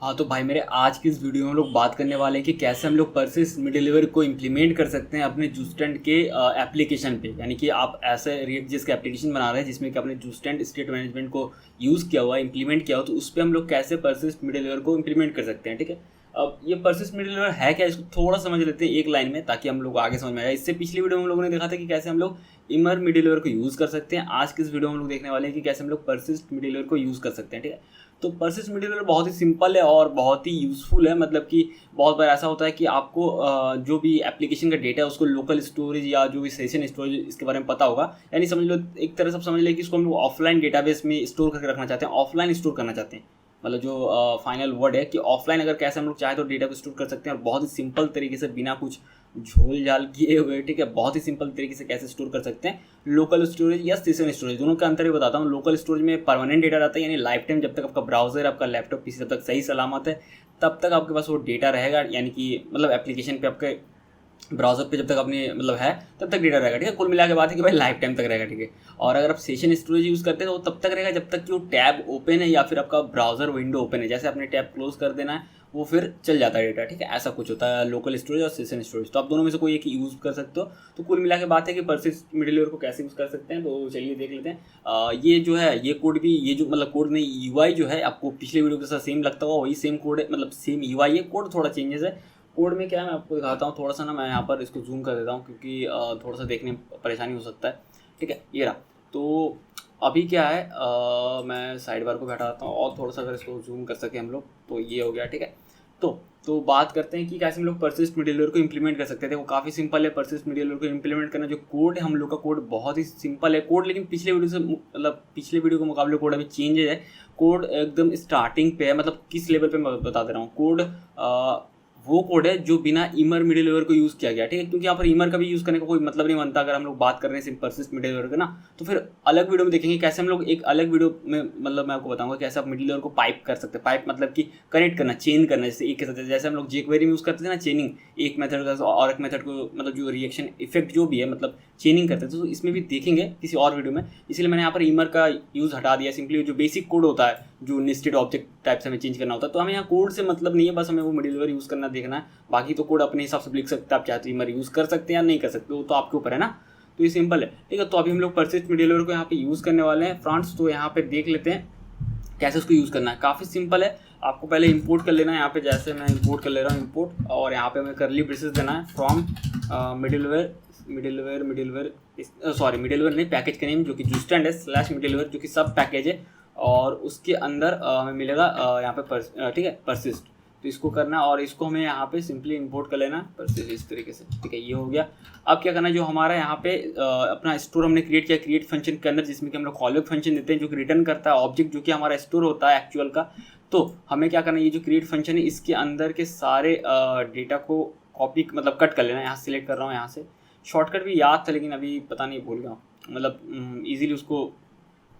हाँ तो भाई मेरे आज की इस वीडियो में हम लोग बात करने वाले हैं कि कैसे हम लोग परसिस्ट मिडलवेयर को इम्प्लीमेंट कर सकते हैं अपने जूस्टेंट के एप्लीकेशन पे। यानी कि आप ऐसे रिएक्ट जिसका एप्लीकेशन बना रहे हैं जिसमें कि आपने जूस्टेंट स्टेट मैनेजमेंट को यूज़ किया हुआ है, इंप्लीमेंट किया हुआ, तो उस पर हम लोग कैसे परसिस्ट मिडलवेयर को इम्प्लीमेंट कर सकते हैं। ठीक है, अब ये परसिस्ट मिडलवेयर है क्या, इसको थोड़ा समझ लेते हैं एक लाइन में ताकि हम लोग आगे समझ में आए। इससे पिछली वीडियो में हम लोगों ने देखा था कि कैसे हम लोग इमर मिडलवेयर को यूज़ कर सकते हैं। आज की इस वीडियो में हम लोग देखने वाले हैं कि कैसे हम लोग परसिस्ट मिडलवेयर को यूज़ कर सकते हैं। ठीक है, तो परसिस्ट मिडलवेयर बहुत ही सिंपल है और बहुत ही यूज़फुल है। मतलब कि बहुत बार ऐसा होता है कि आपको जो भी एप्लीकेशन का डेटा है उसको लोकल स्टोरेज या जो भी सेशन स्टोरेज इसके बारे में पता होगा। यानी समझ लो, एक तरह से समझ लें कि इसको हम लोग ऑफलाइन डेटाबेस में स्टोर करके रखना चाहते हैं, ऑफलाइन स्टोर करना चाहते हैं। मतलब जो फाइनल वर्ड है कि ऑफलाइन अगर कैसे हम लोग चाहे तो डेटा को स्टोर कर सकते हैं और बहुत ही सिंपल तरीके से, बिना कुछ झोल झाल किए हुए। ठीक है, बहुत ही सिंपल तरीके से कैसे स्टोर कर सकते हैं। लोकल स्टोरेज या सेशन स्टोरेज, दोनों का अंतर ही बताता हूँ। लोकल स्टोरेज में परमानेंट डेटा रहता है, यानी लाइफ टाइम, जब तक आपका ब्राउजर, आपका लैपटॉप पीसी जब तक सही सलामत है तब तक आपके पास वो डेटा रहेगा। यानी कि मतलब एप्लीकेशन पे आपके ब्राउजर पे जब तक अपने मतलब है तब तक डेटा रहेगा। ठीक है, कुल मिला के बात है कि भाई लाइफ टाइम तक रहेगा। ठीक है, और अगर आप सेशन स्टोरेज यूज़ करते हैं तो वो तब तक रहेगा जब तक कि वो टैब ओपन है या फिर आपका ब्राउजर विंडो ओपन है। जैसे आपने टैब क्लोज कर देना है वो फिर चल जाता है डेटा। ठीक है, ऐसा कुछ होता है लोकल स्टोरेज और सेशन स्टोरेज। तो आप दोनों में से कोई एक यूज़ कर सकते हो। तो कुल मिला के बात है कि परसिस्ट मिडलवेयर को कैसे यूज़ कर सकते हैं, तो चलिए देख लेते हैं। ये जो है ये कोड भी, ये जो मतलब कोड नहीं, यूआई जो है आपको पिछले वीडियो के साथ सेम लगता हुआ वही सेम कोड है, मतलब सेम यूआई है। कोड थोड़ा चेंजेस है। कोड में क्या है मैं आपको दिखाता हूँ थोड़ा सा ना। मैं यहाँ पर इसको जूम कर देता हूँ क्योंकि थोड़ा सा देखने में परेशानी हो सकता है। ठीक है, ये रहा। तो अभी क्या है, मैं साइड बार को बैठाता हूँ और थोड़ा सा अगर इसको जूम कर सके हम लोग तो ये हो गया। ठीक है, तो बात करते हैं कि कैसे हम लोग परसिस्ट मिडलवेयर को इम्प्लीमेंट कर सकते हैं। वो काफ़ी सिंपल है परसिस्ट मिडलवेयर को इम्प्लीमेंट करना। जो कोड है हम लोग का, कोड बहुत ही सिंपल है कोड, लेकिन पिछले वीडियो से मतलब पिछले वीडियो के मुकाबले कोड अभी चेंजेज है। कोड एकदम स्टार्टिंग पे है, मतलब किस लेवल पे मैं बता दे रहा हूँ। कोड वो कोड है जो बिना इमर मिडलवेयर को यूज़ किया गया। ठीक है, क्योंकि यहाँ पर इमर का भी यूज़ करने का कोई मतलब नहीं बनता। अगर हम लोग बात कर रहे हैं सिर्फ परसिस्ट मिडलवेयर का ना, तो फिर अलग वीडियो में देखेंगे कैसे हम लोग, एक अलग वीडियो में मतलब मैं आपको बताऊंगा कैसे आप मिडलवेयर को पाइप कर सकते हैं। पाइप मतलब कि कनेक्ट करना, चेन करना, जैसे एक के साथ, जैसे हम लोग जेक्वेरी में यूज़ करते थे ना चेनिंग, एक मेथड का और एक मेथड को, मतलब जो रिएक्शन इफेक्ट जो भी है मतलब चेनिंग करते थे, तो इसमें भी देखेंगे किसी और वीडियो में। इसलिए मैंने यहाँ पर इमर का यूज़ हटा दिया। सिंपली जो बेसिक कोड होता है, जो नेस्टेड ऑब्जेक्ट टाइप से हमें चेंज करना होता है, तो हमें यहाँ कोड से मतलब नहीं है, बस हमें वो मिडलवेयर यूज़ करना देखना है। बाकी तो कोड अपने हिसाब से लिख सकते हैं, आप चाहे तो इमर यूज़ कर सकते हैं या नहीं कर सकते, वो तो आपके ऊपर है ना। तो ये सिंपल है। ठीक है, तो अभी हम लोग परसिस्ट मिडलवेयर को यहाँ पे यूज़ करने वाले हैं फ्रेंड्स। तो यहाँ पे देख लेते हैं कैसे उसको यूज़ करना है। काफ़ी सिंपल है। आपको पहले इंपोर्ट कर लेना है। यहाँ पे जैसे मैं इंपोर्ट कर ले रहा हूँ इंपोर्ट, और यहाँ पे हमें करली ब्रेसेस देना है फ्रॉम मिडलवेयर सॉरी मिडलवेयर नहीं, पैकेज का नेम जो कि जूस्टेंट है स्लैश मिडलवेयर जो कि सब पैकेज है, और उसके अंदर हमें मिलेगा यहाँ पे ठीक है परसिस्ट। तो इसको करना है और इसको हमें यहाँ पे सिंपली इंपोर्ट कर लेना है परसिस्ट इस तरीके से। ठीक है, ये हो गया। अब क्या करना है, जो हमारा यहाँ पे अपना स्टोर हमने क्रिएट किया क्रिएट फंक्शन के अंदर, जिसमें कि हम लोग कॉलबैक फंक्शन देते हैं जो कि रिटर्न करता है ऑब्जेक्ट जो कि हमारा स्टोर होता है एक्चुअल का। तो हमें क्या करना है, ये जो क्रिएट फंक्शन है इसके अंदर के सारे डेटा को कॉपी मतलब कट कर लेना है। यहाँ सिलेक्ट कर रहा हूँ, यहाँ से शॉर्टकट भी याद था लेकिन अभी पता नहीं भूल गया हूँ। मतलब ईजिली उसको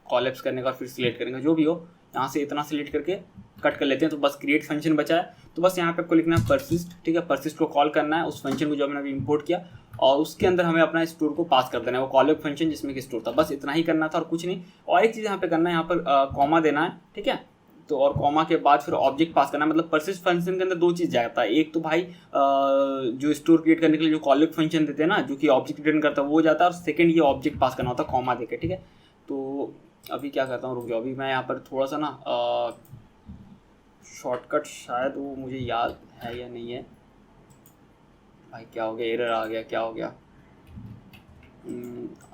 कॉलेप्स करने का फिर सिलेक्ट करेंगे, जो भी हो। यहाँ से इतना सिलेक्ट करके कट कर लेते हैं, तो बस क्रिएट फंक्शन बचा है। तो बस यहाँ पे आपको लिखना है परसिस्ट। ठीक है, परसिस्ट को कॉल करना है उस फंक्शन को जो हमने अभी इंपोर्ट किया, और उसके अंदर हमें अपना स्टोर को पास कर देना है, वो कॉलबैक फंक्शन जिसमें कि स्टोर था। बस इतना ही करना था और कुछ नहीं। और एक चीज़ यहाँ पे करना है, यहाँ पर कॉमा देना है। ठीक है, तो और कॉमा के बाद फिर ऑब्जेक्ट पास करना है। मतलब परसिस्ट फंक्शन के अंदर दो चीज़ जाता है, एक तो भाई जो स्टोर क्रिएट करने के लिए जो कॉलबैक फंक्शन देते हैं ना, जो कि ऑब्जेक्ट रिटर्न करता है वो जाता है, और सेकंड ये ऑब्जेक्ट पास करना होता है कॉमा देके। ठीक है, तो अभी क्या करता हूँ, रुक जाओ। अभी मैं यहाँ पर थोड़ा सा ना शॉर्टकट, शायद वो मुझे याद है या नहीं है। भाई क्या हो गया, एरर आ गया, क्या हो गया।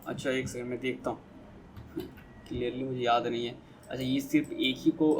अच्छा एक सेकंड में देखता हूँ, क्लियरली मुझे याद नहीं है। अच्छा, ये सिर्फ एक ही को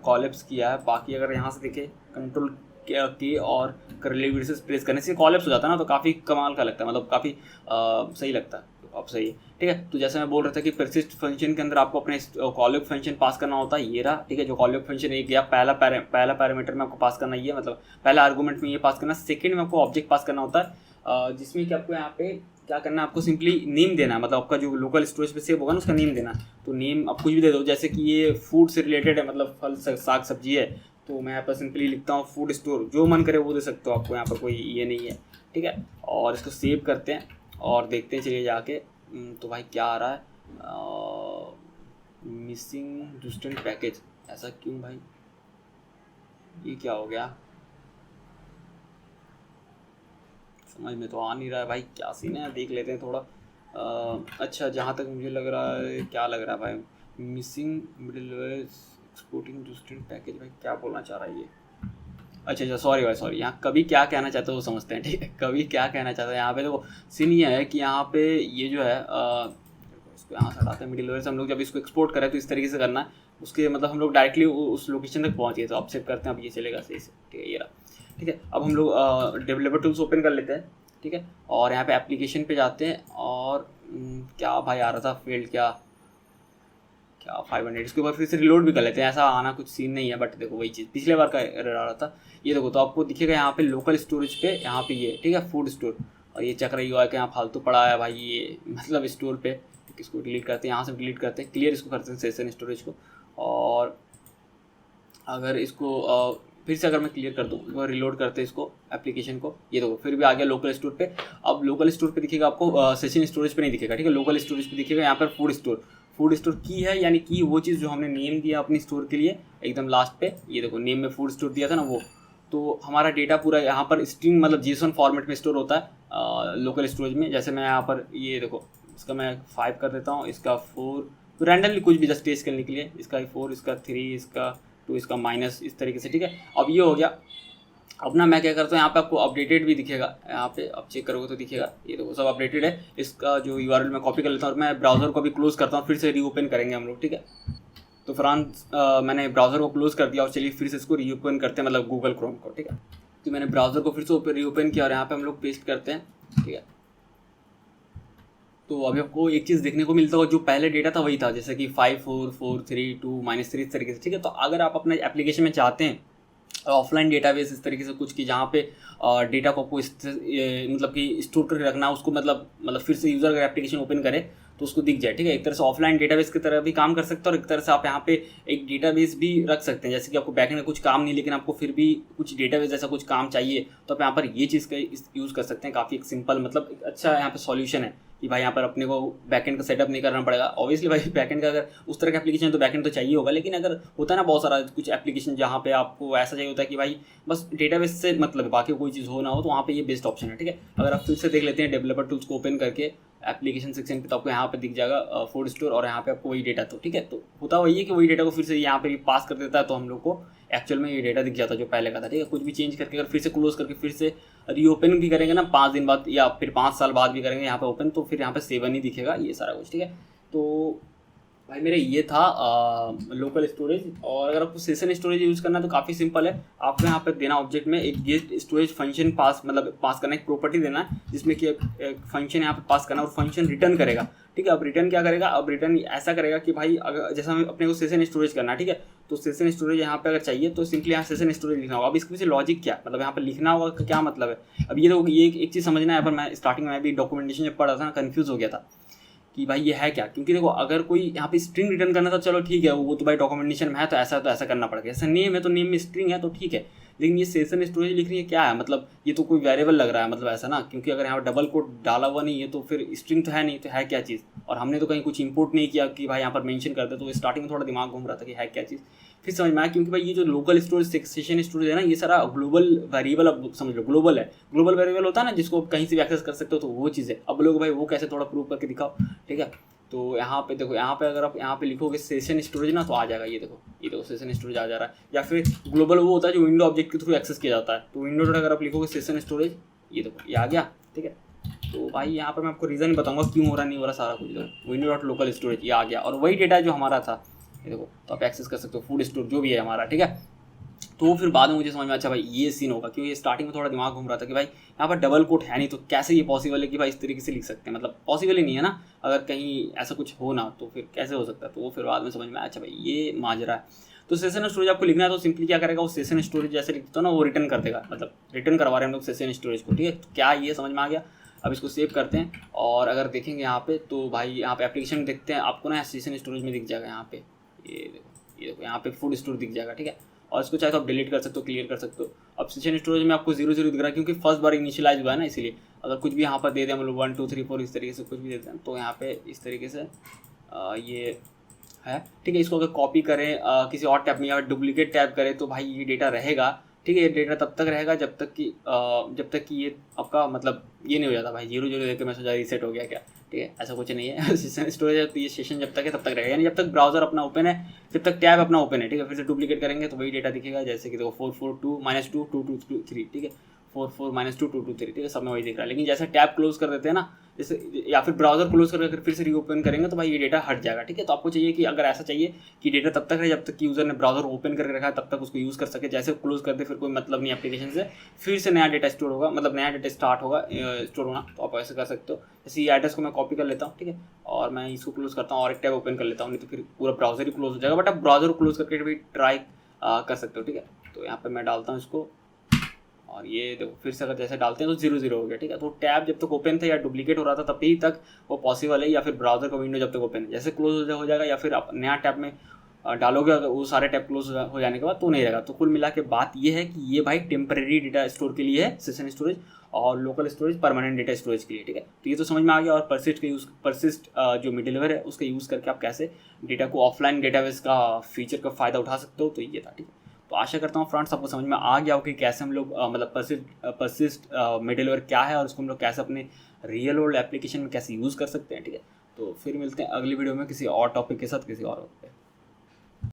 कॉलेप्स किया है। बाकी अगर यहाँ से देखें कंट्रोल के और करली ब्रेसेस प्रेस करने से कॉलेप्स हो जाता है ना, तो काफ़ी कमाल का लगता है, मतलब काफ़ी सही लगता है। अब सही है। ठीक है, तो जैसे मैं बोल रहा था कि परसिस्ट फंक्शन के अंदर आपको अपने कॉलबैक फंक्शन पास करना होता है, ये रहा। ठीक है, जो कॉलबैक फंक्शन एक गया, पहला पैरामीटर में आपको पास करना ये, मतलब पहला आर्गूमेंट में ये पास करना। सेकंड में आपको ऑब्जेक्ट पास करना होता है, जिसमें कि आपको यहाँ पे क्या करना है, आपको सिंपली नेम देना है। मतलब आपका जो लोकल स्टोरेज पे सेव होगा ना उसका नेम देना। तो नेम आप कुछ भी दे दो, जैसे कि ये फूड से रिलेटेड है, मतलब फल साग सब्जी है, तो मैं यहाँ पर सिंपली लिखता हूँ फूड स्टोर। जो मन करे वो दे सकते हो, आपको यहाँ पर कोई ये नहीं है। ठीक है, और इसको सेव करते हैं और देखते हैं चलिए जाके। तो भाई क्या आ रहा है, मिसिंग जूस्टेंट पैकेज, ऐसा क्यों भाई। ये क्या हो गया, समझ में तो आ नहीं रहा है भाई, क्या सीन है, देख लेते हैं थोड़ा। अच्छा, जहाँ तक मुझे लग रहा है, क्या लग रहा है भाई, मिसिंग मिडिलवेयर एक्सपोर्टिंग जूस्टेंट पैकेज, भाई क्या बोलना चाह रहा है ये। अच्छा, सॉरी भाई, सॉरी, यहाँ कभी क्या कहना चाहते हो वो समझते हैं, ठीक है, कभी क्या कहना चाहते हैं यहाँ पे। तो सीन ये है कि यहाँ पे ये जो है इसको यहाँ से हटाते हैं, मिडिलवेयर से हम लोग जब इसको एक्सपोर्ट करें तो इस तरीके से करना है, उसके मतलब हम लोग डायरेक्टली उस लोकेशन तक पहुँच गए। तो अब सेव करते हैं, अब ये चलेगा सही से, ठीक है, ये रहा, ठीक है। अब हम लोग डेवलपर टूल्स ओपन कर लेते हैं, ठीक है, और यहाँ पे एप्लीकेशन पे जाते हैं, और क्या भाई आ रहा था फील्ड, क्या 500, इसके बाद फिर से रिलोड भी कर लेते हैं, ऐसा आना कुछ सीन नहीं है, बट देखो वही चीज़ पिछले बार का एरर आ रहा था। ये देखो, तो आपको दिखेगा यहाँ पे लोकल स्टोरेज पे, यहाँ पे ये, ठीक है, फूड स्टोर, और ये चक्र UI का यहाँ फालतू पड़ा है भाई, ये मतलब स्टोर पे, इसको डिलीट करते हैं, यहाँ से डिलीट करते हैं, क्लियर इसको करते हैं सेशन स्टोरेज को। और अगर इसको फिर से अगर मैं क्लियर कर दूँ, वो रिलोड करते हैं इसको एप्लीकेशन को, ये देखो फिर भी आ गया लोकल स्टोर पे। अब लोकल स्टोर पे दिखेगा आपको, सेशन स्टोरेज पे नहीं दिखेगा, ठीक है, लोकल स्टोरेज पे दिखेगा यहाँ पर फूड स्टोर की है, यानी कि वो चीज़ जो हमने नेम दिया अपनी स्टोर के लिए एकदम लास्ट पे, ये देखो नेम में फूड स्टोर दिया था ना वो। तो हमारा डेटा पूरा यहाँ पर स्ट्रिंग मतलब JSON फॉर्मेट में स्टोर होता है लोकल स्टोरेज में। जैसे मैं यहाँ पर ये देखो, इसका मैं 5 कर देता हूँ, इसका 4, तो रैंडमली कुछ भी जस्ट टेस्ट करने के लिए, इसका 4, इसका 3, इसका 2, इसका माइनस, इस तरीके से, ठीक है। अब ये हो गया। अब ना मैं क्या करता हूँ, यहाँ पे आपको अपडेटेड भी दिखेगा, यहाँ पे अब चेक करोगे तो दिखेगा, ये देखो सब अपडेटेड है। इसका जो URL मैं कॉपी कर लेता हूँ और मैं ब्राउज़र को भी क्लोज़ करता हूँ, फिर से रीओपन करेंगे हम लोग, ठीक है। तो फ्रांस मैंने ब्राउज़र को क्लोज़ कर दिया, और चलिए फिर से इसको रीओपन करते हैं, मतलब गूगल क्रोम को, ठीक है। तो मैंने ब्राउज़र को फिर से रीओपन किया और यहाँ पर हम लोग पेस्ट करते हैं, ठीक है। तो अभी आपको एक चीज़ देखने को मिलता होगा, जो पहले डेटा था वही था, जैसे कि 5 4 4 3 2 -3 इस तरीके से, ठीक है। तो अगर आप अपने एप्लीकेशन में चाहते हैं ऑफलाइन डेटाबेस इस तरीके से कुछ की, जहाँ पे डेटा को आपको मतलब कि स्टोर करके रखना, उसको मतलब फिर से यूज़र अगर एप्लीकेशन ओपन करे तो उसको दिख जाए, ठीक है। एक तरह से ऑफलाइन डेटाबेस की तरह भी काम कर सकते हैं, और एक तरह से आप यहाँ पे एक डेटाबेस भी रख सकते हैं, जैसे कि आपको बैकएंड में कुछ काम नहीं, लेकिन आपको फिर भी कुछ डेटाबेस जैसा कुछ काम चाहिए, तो आप यहाँ पर ये चीज़ का यूज़ कर सकते हैं। काफ़ी एक सिंपल, मतलब एक अच्छा यहाँ पे सॉल्यूशन है कि भाई यहाँ पर अपने को बैकएंड का सेटअप नहीं करना पड़ेगा। ऑब्वियसली भाई बैकएंड का अगर उस तरह का एप्लीकेशन है तो बैकएंड तो चाहिए होगा, लेकिन अगर होता है ना बहुत सारा कुछ एप्लीकेशन जहाँ पे आपको ऐसा चाहिए होता है कि भाई बस डेटाबेस से मतलब बाकी कोई चीज़ हो ना हो, तो वहाँ पे ये बेस्ट ऑप्शन है, ठीक है। अगर आप फिर से देख लेते हैं डेवलपर टूल्स को ओपन करके एप्लीकेशन सेक्शन पे, तो आपको यहाँ पे दिख जाएगा फूड स्टोर, और यहाँ पे आपको वही डेटा, तो ठीक है। तो होता वही है कि वही डेटा को फिर से यहाँ पे पास कर देता है, तो हम लोग को एक्चुअल में ये डेटा दिख जाता है जो पहले का था, ठीक है। कुछ भी चेंज करके अगर फिर से क्लोज करके फिर से रीओपन भी करेंगे ना 5 दिन बाद या फिर 5 साल बाद भी करेंगे यहाँ पे ओपन, तो फिर यहाँ पे 7 ही दिखेगा ये सारा कुछ, ठीक है। तो भाई मेरा ये था लोकल स्टोरेज। और अगर आपको सेशन स्टोरेज यूज़ करना है तो काफ़ी सिंपल है, आपको यहाँ पर देना ऑब्जेक्ट में एक गेट स्टोरेज फंक्शन पास करना, एक प्रॉपर्टी देना है जिसमें कि एक फंक्शन यहाँ पे पास करना, और फंक्शन रिटर्न करेगा, ठीक है। अब रिटर्न क्या करेगा, अब रिटर्न ऐसा करेगा कि भाई अगर जैसा हमें अपने को सेशन स्टोरेज करना है, ठीक है, तो सेशन स्टोरेज यहाँ पे अगर चाहिए तो सिंपली यहाँ सेशन स्टोरेज लिखना होगा। अब इसके पीछे लॉजिक क्या, मतलब यहाँ पर लिखना होगा का क्या मतलब है। अब ये तो ये एक चीज़ समझना है, पर मैं स्टार्टिंग में भी डॉक्यूमेंटेशन जब पढ़ा था ना, कन्फ्यूज़ हो गया था कि भाई ये है क्या, क्योंकि देखो अगर कोई यहाँ पे स्ट्रिंग रिटर्न करना था चलो ठीक है, वो तो भाई डॉक्यूमेंटेशन में है तो ऐसा करना पड़ेगा। ऐसा नेम है तो नेम में स्ट्रिंग है तो ठीक है, लेकिन ये सेशन स्टोरेज लिख रही है क्या है, मतलब ये तो कोई वेरिएबल लग रहा है, मतलब ऐसा ना, क्योंकि अगर यहाँ डबल कोट डाला हुआ नहीं है तो फिर स्ट्रिंग तो है नहीं, तो है क्या चीज़। और हमने तो कहीं कुछ इंपोर्ट नहीं किया कि भाई यहाँ पर मेंशन कर दे, तो स्टार्टिंग में थोड़ा दिमाग घूम रहा था कि है क्या चीज़। फिर समझ में आया, क्योंकि भाई ये जो लोकल स्टोरेज सेशन स्टोरेज है ना, ये सारा ग्लोबल वेरिएबल, अब समझ लो ग्लोबल है। ग्लोबल वेरिएबल होता है ना जिसको कहीं से भी एक्सेस कर सकते हो, तो वो चीज़ है। अब लोग भाई वो कैसे थोड़ा प्रूव करके दिखाओ, ठीक है। तो यहाँ पे देखो, यहाँ पे अगर आप यहाँ पे लिखोगे सेशन स्टोरेज ना, तो आ जाएगा, ये देखो सेशन स्टोरेज आ जा रहा है। या फिर ग्लोबल वो होता है जो विंडो ऑब्जेक्ट के थ्रू एक्सेस किया जाता है, तो विंडो डॉट अगर आप लिखोगे सेशन स्टोरेज, ये देखो ये आ गया, ठीक है। तो भाई यहाँ पर मैं आपको रीज़न बताऊंगा क्यों हो रहा नहीं हो रहा सारा कुछ। विंडो डॉट लोकल स्टोरेज ये आ गया, और वही डेटा जो हमारा था ये देखो, तो आप एक्सेस कर सकते हो फूड स्टोर जो भी है हमारा, ठीक है। तो फिर बाद में मुझे समझ में अच्छा भाई ये सीन होगा, क्योंकि स्टार्टिंग में थोड़ा दिमाग घूम रहा था कि भाई यहाँ पर डबल कोट है नहीं, तो कैसे ये पॉसिबल है कि भाई इस तरीके से लिख सकते हैं, मतलब पॉसिबल ही नहीं है ना, अगर कहीं ऐसा कुछ हो ना तो फिर कैसे हो सकता है। तो वो फिर बाद में समझ में आया अच्छा भाई ये माजरा है। तो सेशन स्टोरेज आपको लिखना है तो सिंपली क्या करेगा, वो सेशन स्टोरेज जैसे लिखते हो ना वो रिटर्न कर देगा, मतलब रिटर्न करवा रहे हैं हम लोग सेशन स्टोरेज को, ठीक है। तो क्या ये समझ में आ गया। अब इसको सेव करते हैं, और अगर देखेंगे यहाँ पे तो भाई यहाँ पे एप्लीकेशन देखते हैं, आपको ना सेशन स्टोरेज में दिख जाएगा, यहाँ पे ये देखो यहाँ पे फूड स्टोर दिख जाएगा, ठीक है। और इसको चाहे तो आप डिलीट कर सकते हो, क्लियर कर सकते हो। अब सेशन स्टोरेज में आपको 0 0 दिख रहा है क्योंकि फर्स्ट बार इनिशियलाइज हुआ है ना, इसलिए अगर कुछ भी यहाँ पर दे दें हम लोग 1 2 3 4 इस तरीके से कुछ भी देते हैं, तो यहाँ पे इस तरीके से ये है, ठीक है। इसको अगर कॉपी करें किसी और टैब में या डुप्लीकेट टैब करें तो भाई ये डेटा रहेगा, ठीक है। ये डेटा तब तक रहेगा जब तक कि ये आपका मतलब ये नहीं हो जाता भाई 0 0 देकर मैं सोचा रीसेट हो गया क्या, ठीक है। ऐसा कुछ नहीं है। सेशन स्टोरेज है तो ये सेशन जब तक है तब तक रहेगा, यानी जब तक ब्राउजर अपना ओपन है, जब तक टैब अपना ओपन है, ठीक है। फिर से डुप्लीकेट करेंगे तो वही डेटा दिखेगा, जैसे कि देखो 442-2 -2 2 2 3, ठीक है। 4 4 -2 2 2 3, ठीक है। सब में वही दिख रहा है। लेकिन जैसे टैब क्लोज कर देते हैं ना, जैसे या फिर ब्राउजर क्लोज करके फिर से रीओपन करेंगे तो भाई ये डेटा हट जाएगा, ठीक है। तो आपको चाहिए कि अगर ऐसा चाहिए कि डेटा तब तक रहे जब तक कि यूजर ने ब्राउजर ओपन करके रखा है, तब तक उसको यूज़ कर सके। जैसे क्लोज कर दे फिर कोई मतलब नहीं एप्लीकेशन से, फिर से नया डेटा स्टोर होगा, मतलब नया डेटा स्टार्ट होगा स्टोर होना। तो आप ऐसे कर सकते हो। जैसे ये एड्रेस को मैं कॉपी कर लेता हूँ, ठीक है, और मैं इसको क्लोज करता हूँ और एक टैब ओपन कर लेता हूँ, नहीं तो फिर पूरा ब्राउजर ही क्लोज हो जाएगा। बट आप ब्राउजर क्लोज करके भी ट्राई कर सकते हो, ठीक है। तो यहाँ पर मैं डालता हूँ इसको, और ये देखो फिर से अगर जैसे डालते हैं तो 0 0 हो गया, ठीक है। तो टैब जब तक ओपन था या डुप्लीकेट हो रहा था तभी तक वो पॉसिबल है, या फिर ब्राउजर का विंडो जब तक ओपन है, जैसे क्लोज हो जाएगा या फिर आप नया टैब में डालोगे अगर वो सारे टैब क्लोज हो जाने के बाद तो नहीं रहेगा। तो कुल मिला के बात ये है कि ये भाई टेम्परेरी डेटा स्टोर के लिए है सेशन स्टोरेज, और local storage permanent data storage के लिए, ठीक है। तो ये तो समझ में आ गया। और परसिस्ट जो मिडलवेयर है उसका यूज़ करके आप कैसे डेटा को ऑफलाइन डेटाबेस का फीचर का फ़ायदा उठा सकते हो, तो ये था, ठीक है। तो आशा करता हूँ फ्रेंड्स आपको समझ में आ गया हो कि कैसे हम लोग मतलब परसिस्ट मिडलवेयर क्या है और उसको हम लोग कैसे अपने रियल वर्ल्ड एप्लीकेशन में कैसे यूज़ कर सकते हैं, ठीक है। तो फिर मिलते हैं अगली वीडियो में किसी और टॉपिक के साथ किसी और वक्त पे।